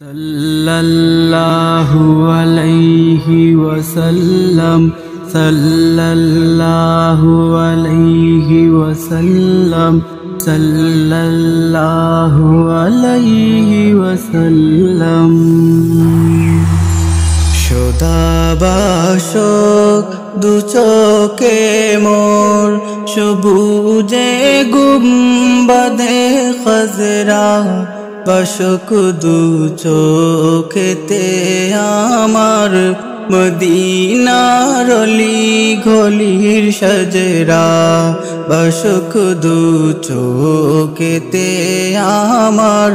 सल्लल्लाहु अलैहि वसल्लम सल्लल्लाहु अलैहि वसल्लम सल्लल्लाहु अलैहि वसल्लम। শোধাবাসক দু চোখে মোর সবুজে গুম্বাদে খজরা বাসক দু চোখেতে আমার মদিনার অলি গলির সজরা বাসক দু চোখেতে আমার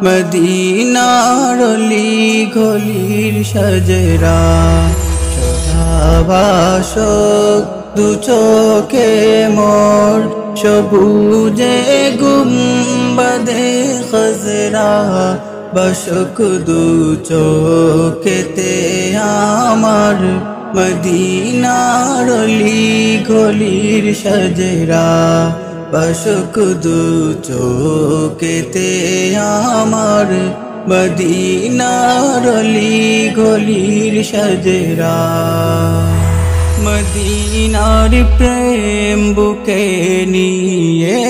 মদিনার অলি গলির সজরা। শোধাবাসক দু চোখে মোর সবুজে গুম্বাদে খজরা বাসক দু চোখেতে আমার মদিনার অলি গলির সজরা বাসক দু চোখেতে আমার মদিনার অলি গলির সজরা। মদিনার প্রেম বুকে নিয়ে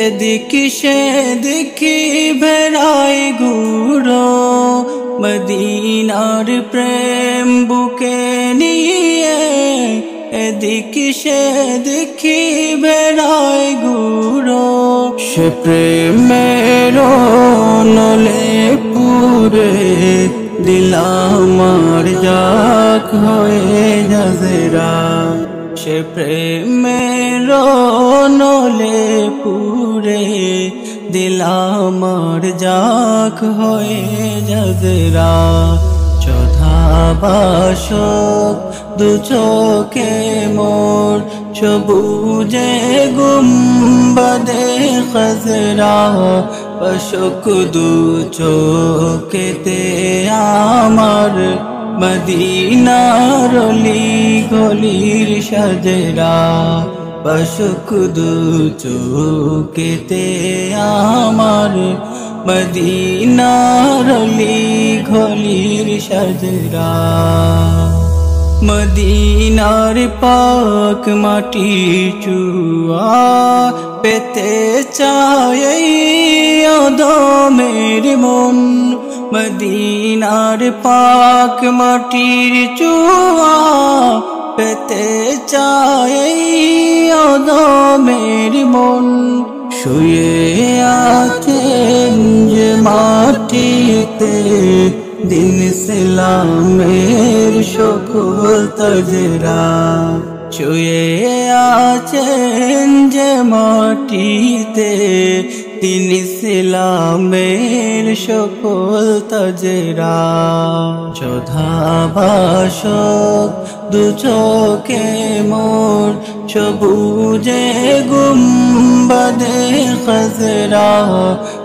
এদিক সেদিকে বেড়াই ঘুরো মদিনার প্রেম বুকে নিয়ে এদিক সেদিকে বেড়াই ঘুরো সে প্রেমের নলে পুরে দিলাম আর যাক হয়ে যাজরা সে প্রেমের নলে পুরে দিলাম আর যাক হয়ে যাজরা। শোধাবাসক দু চোখে মোর সবুজে গুম্বাদে খজরা বাসক দু চোখেতে আমার মদিনার অলি গলির সজরা বাসক দু চোখেতে আমার মদিনার অলি গলির সজরা। মদিনার পাক মাটি চুয়া পেতে চায় অদমের মন মদিনার পাক মাটির চুয়া পেতে চায় অদমের মন শুয়ে আছেন যে মাটিতে দিন ইসলামের সকল তজরা শুয়ে আছেন যে মাটিতে দিন ইসলামের সকল তজরা। শোধাবাসক দু চোখে মোর সবুজে গুম্বাদে খজরা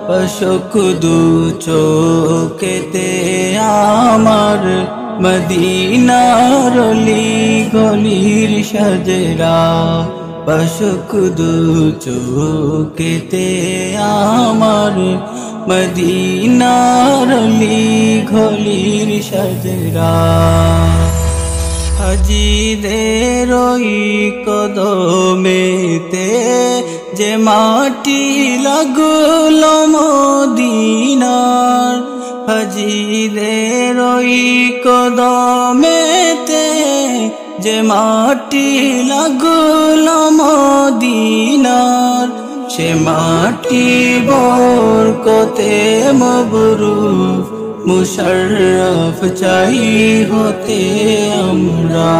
বাসক দু চোখেতে আমার মদিনার অলি গলির সজরা বাসক দু চোখেতে আমার মদিনার অলি গলির সজরা। হাজিদের ওই কদমেতে যে মাটি লাগলো মদিনার হাজিদের ওই কদমেতে যে মাটি লাগলো মদিনার সে মাটি বরকতে মবরুর মুশাররফ চাই হতে আমরা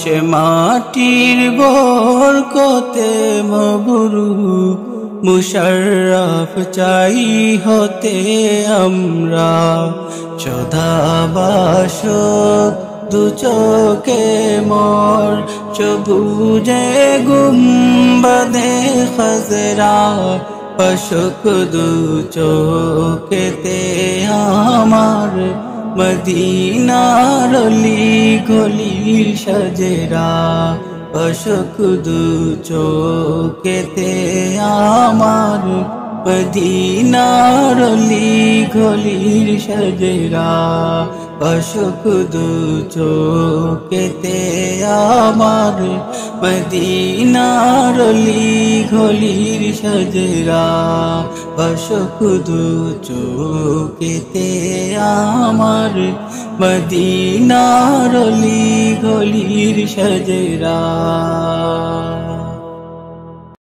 সে মাটির বরকতে মবরুর মুশাররফ চাই হতে আমরা। শোধাবাসক দু চোখে মোর সবুজে গুম্বাদে খজরা বাসক দু চোখেতে আমার মদিনার অলি গলির সজরা বাসক দু চোখেতে আমার মদিনার অলি গলির সজরা অশোক দু চোখেতে আমার মদিনার অলি গলির সজরা অশোক দু চোখেতে আমার মদিনার অলি গলির সজরা